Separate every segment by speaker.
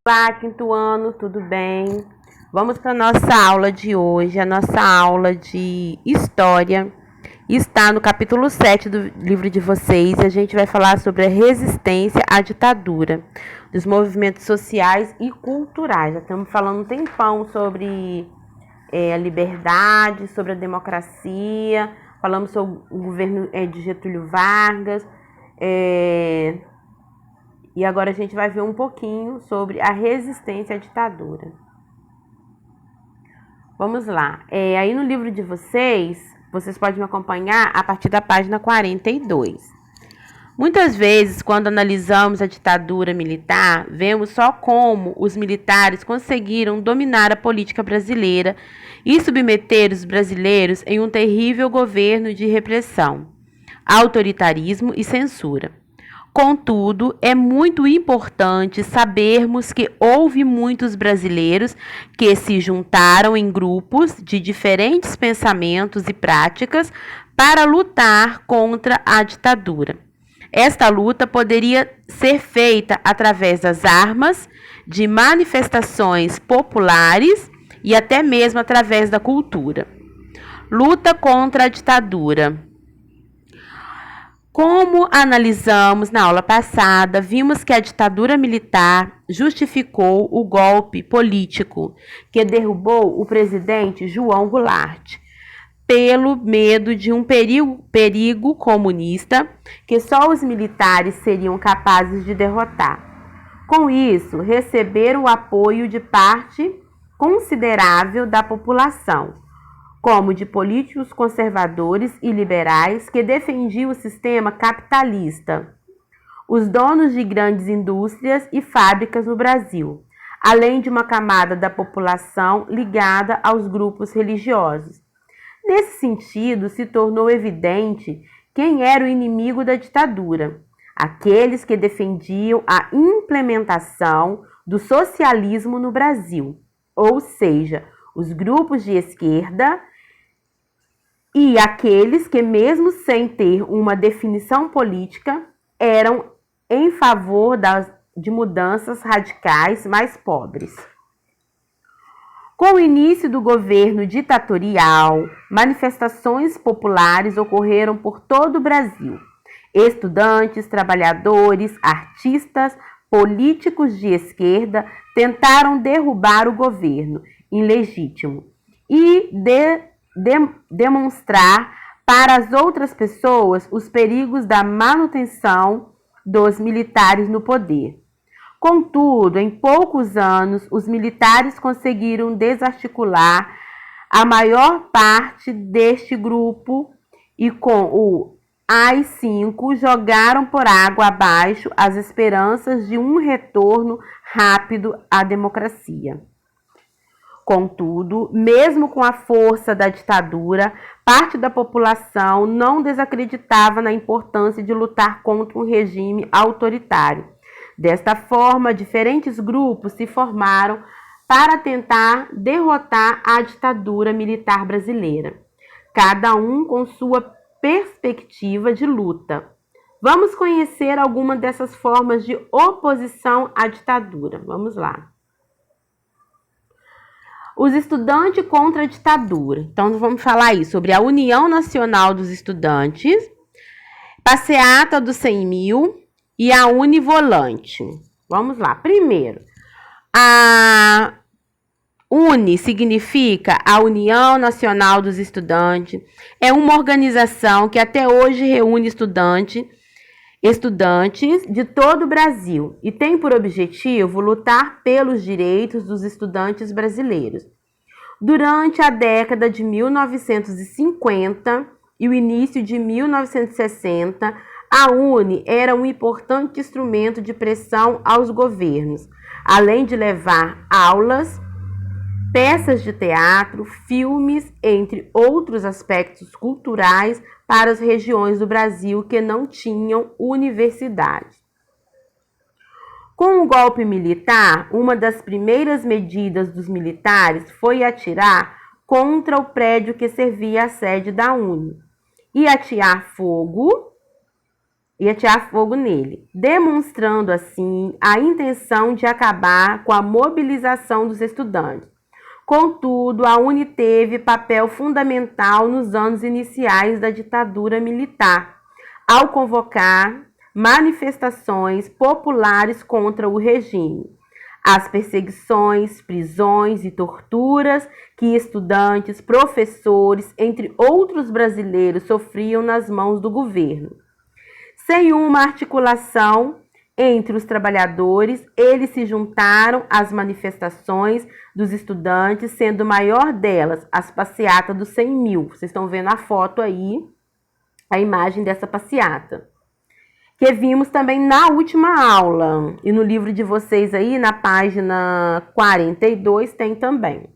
Speaker 1: Olá, quinto ano, tudo bem? Vamos para a nossa aula de hoje. A nossa aula de História está no capítulo 7 do livro de vocês. E a gente vai falar sobre a resistência à ditadura, dos movimentos sociais e culturais. Já estamos falando um tempão sobre a liberdade, sobre a democracia, falamos sobre o governo de Getúlio Vargas. E agora a gente vai ver um pouquinho sobre a resistência à ditadura. Vamos lá. Aí no livro de vocês podem me acompanhar a partir da página 42. Muitas vezes, quando analisamos a ditadura militar, vemos só como os militares conseguiram dominar a política brasileira e submeter os brasileiros em um terrível governo de repressão, autoritarismo e censura. Contudo, é muito importante sabermos que houve muitos brasileiros que se juntaram em grupos de diferentes pensamentos e práticas para lutar contra a ditadura. Esta luta poderia ser feita através das armas, de manifestações populares e até mesmo através da cultura. Luta contra a ditadura. Como analisamos na aula passada, vimos que a ditadura militar justificou o golpe político que derrubou o presidente João Goulart, pelo medo de um perigo comunista que só os militares seriam capazes de derrotar. Com isso, receberam o apoio de parte considerável da população, como de políticos conservadores e liberais que defendiam o sistema capitalista, os donos de grandes indústrias e fábricas no Brasil, além de uma camada da população ligada aos grupos religiosos. Nesse sentido, se tornou evidente quem era o inimigo da ditadura: aqueles que defendiam a implementação do socialismo no Brasil, ou seja, os grupos de esquerda e aqueles que, mesmo sem ter uma definição política, eram em favor de mudanças radicais mais pobres. Com o início do governo ditatorial, manifestações populares ocorreram por todo o Brasil. Estudantes, trabalhadores, artistas, políticos de esquerda tentaram derrubar o governo ilegítimo e demonstrar para as outras pessoas os perigos da manutenção dos militares no poder. Contudo, em poucos anos, os militares conseguiram desarticular a maior parte deste grupo e, com o AI-5, jogaram por água abaixo as esperanças de um retorno rápido à democracia. Contudo, mesmo com a força da ditadura, parte da população não desacreditava na importância de lutar contra um regime autoritário. Desta forma, diferentes grupos se formaram para tentar derrotar a ditadura militar brasileira, cada um com sua perspectiva de luta. Vamos conhecer alguma dessas formas de oposição à ditadura. Vamos lá. Os estudantes contra a ditadura. Então, vamos falar aí sobre a União Nacional dos Estudantes, Passeata dos 100 mil e a Univolante. Vamos lá. Primeiro, a UNE significa a União Nacional dos Estudantes. É uma organização que até hoje reúne estudantes de todo o Brasil e tem por objetivo lutar pelos direitos dos estudantes brasileiros. Durante a década de 1950 e o início de 1960, a UNE era um importante instrumento de pressão aos governos, além de levar aulas, peças de teatro, filmes, entre outros aspectos culturais para as regiões do Brasil que não tinham universidade. Com o golpe militar, uma das primeiras medidas dos militares foi atirar contra o prédio que servia a sede da UNE e atear fogo e atirar fogo nele, demonstrando assim a intenção de acabar com a mobilização dos estudantes. Contudo, a UNE teve papel fundamental nos anos iniciais da ditadura militar, ao convocar manifestações populares contra o regime. As perseguições, prisões e torturas que estudantes, professores, entre outros brasileiros, sofriam nas mãos do governo. Sem uma articulação entre os trabalhadores, eles se juntaram às manifestações dos estudantes, sendo a maior delas as passeatas dos 100 mil. Vocês estão vendo a foto aí, a imagem dessa passeata, que vimos também na última aula. E no livro de vocês aí, na página 42, tem também.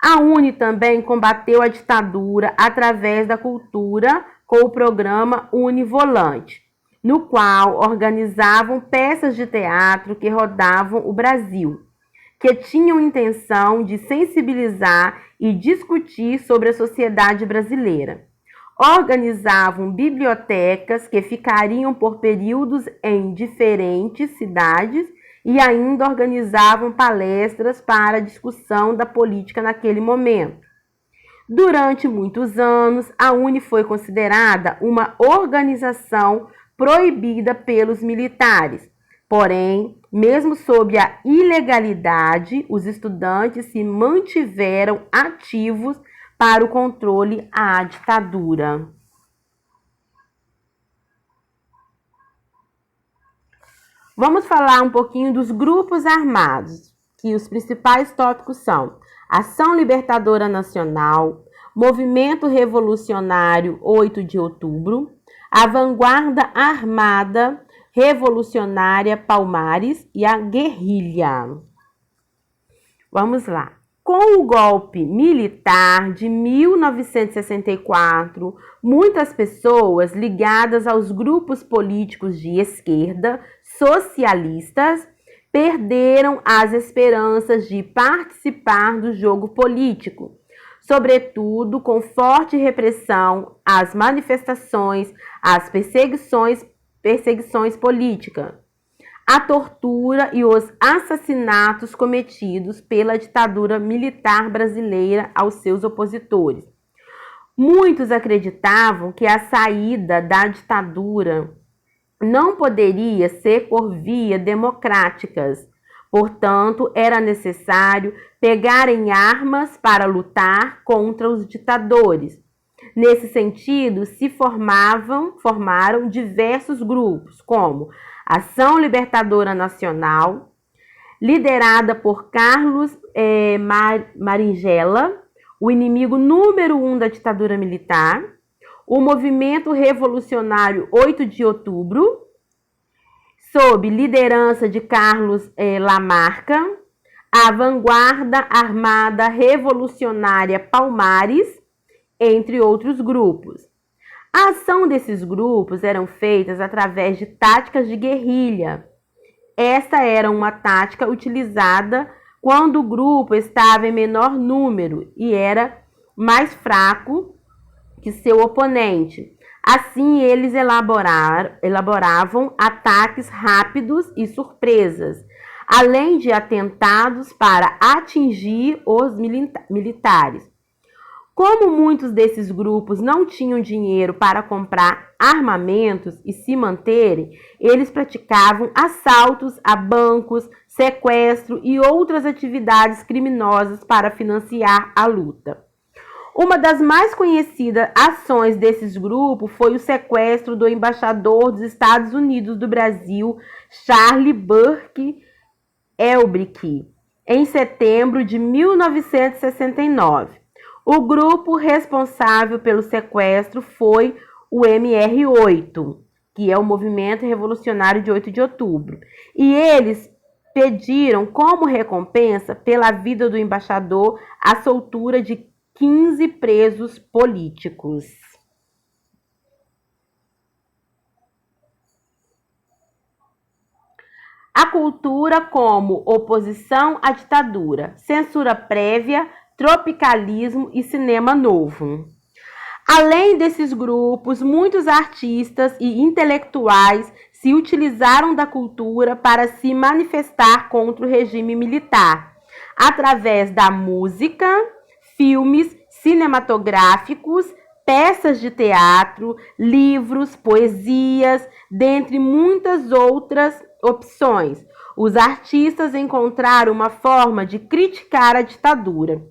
Speaker 1: A UNE também combateu a ditadura através da cultura com o programa Univolante, no qual organizavam peças de teatro que rodavam o Brasil, que tinham intenção de sensibilizar e discutir sobre a sociedade brasileira. Organizavam bibliotecas que ficariam por períodos em diferentes cidades e ainda organizavam palestras para a discussão da política naquele momento. Durante muitos anos, a UNE foi considerada uma organização proibida pelos militares. Porém, mesmo sob a ilegalidade, os estudantes se mantiveram ativos para o controle à ditadura. Vamos falar um pouquinho dos grupos armados, que os principais tópicos são Ação Libertadora Nacional, Movimento Revolucionário 8 de Outubro, a Vanguarda Armada Revolucionária Palmares e a Guerrilha. Vamos lá. Com o golpe militar de 1964, muitas pessoas ligadas aos grupos políticos de esquerda, socialistas, perderam as esperanças de participar do jogo político, sobretudo com forte repressão às manifestações, às perseguições políticas, a tortura e os assassinatos cometidos pela ditadura militar brasileira aos seus opositores. Muitos acreditavam que a saída da ditadura não poderia ser por via democráticas. Portanto, era necessário pegar em armas para lutar contra os ditadores. Nesse sentido, se formaram diversos grupos, como Ação Libertadora Nacional, liderada por Carlos Marighella, o inimigo número 1 da ditadura militar, o Movimento Revolucionário 8 de Outubro, sob liderança de Carlos Lamarca, a Vanguarda Armada Revolucionária Palmares, entre outros grupos. A ação desses grupos eram feitas através de táticas de guerrilha. Esta era uma tática utilizada quando o grupo estava em menor número e era mais fraco que seu oponente. Assim, eles elaboravam ataques rápidos e surpresas, além de atentados para atingir os militares. Como muitos desses grupos não tinham dinheiro para comprar armamentos e se manterem, eles praticavam assaltos a bancos, sequestro e outras atividades criminosas para financiar a luta. Uma das mais conhecidas ações desses grupos foi o sequestro do embaixador dos Estados Unidos do Brasil, Charles Burke Elbrick, em setembro de 1969. O grupo responsável pelo sequestro foi o MR8, que é o Movimento Revolucionário de 8 de Outubro, e eles pediram como recompensa pela vida do embaixador a soltura de 15 presos políticos. A cultura como oposição à ditadura, censura prévia, tropicalismo e cinema novo. Além desses grupos, muitos artistas e intelectuais se utilizaram da cultura para se manifestar contra o regime militar, através da música, filmes cinematográficos, peças de teatro, livros, poesias, dentre muitas outras opções. Os artistas encontraram uma forma de criticar a ditadura.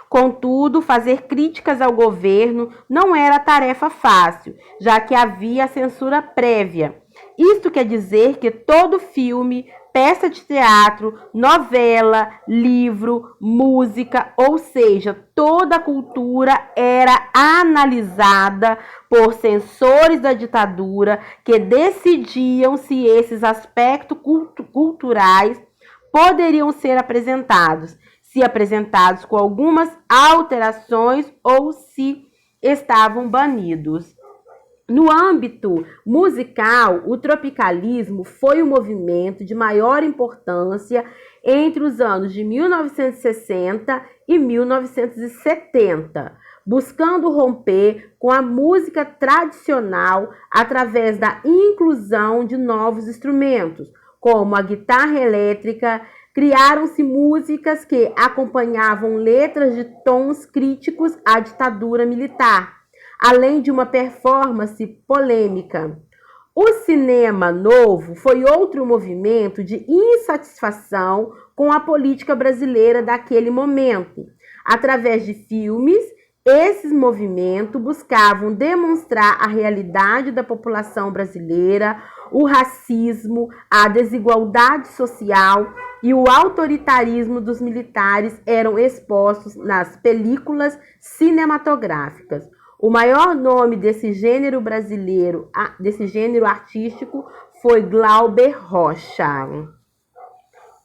Speaker 1: Contudo, fazer críticas ao governo não era tarefa fácil, já que havia a censura prévia. Isto quer dizer que todo filme, peça de teatro, novela, livro, música, ou seja, toda a cultura era analisada por censores da ditadura que decidiam se esses aspectos culturais poderiam ser apresentados, se apresentados com algumas alterações ou se estavam banidos. No âmbito musical, o tropicalismo foi o movimento de maior importância entre os anos de 1960 e 1970, buscando romper com a música tradicional através da inclusão de novos instrumentos, como a guitarra elétrica. Criaram-se músicas que acompanhavam letras de tons críticos à ditadura militar, além de uma performance polêmica. O cinema novo foi outro movimento de insatisfação com a política brasileira daquele momento. Através de filmes, esses movimentos buscavam demonstrar a realidade da população brasileira, o racismo, a desigualdade social e o autoritarismo dos militares eram expostos nas películas cinematográficas. O maior nome desse gênero brasileiro, desse gênero artístico, foi Glauber Rocha.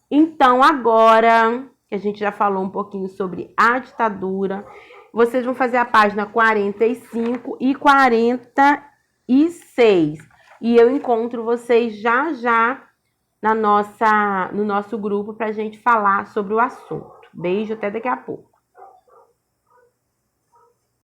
Speaker 1: Então, agora que a gente já falou um pouquinho sobre a ditadura, vocês vão fazer a página 45 e 46. E eu encontro vocês já no nosso grupo para a gente falar sobre o assunto. Beijo, até daqui a pouco.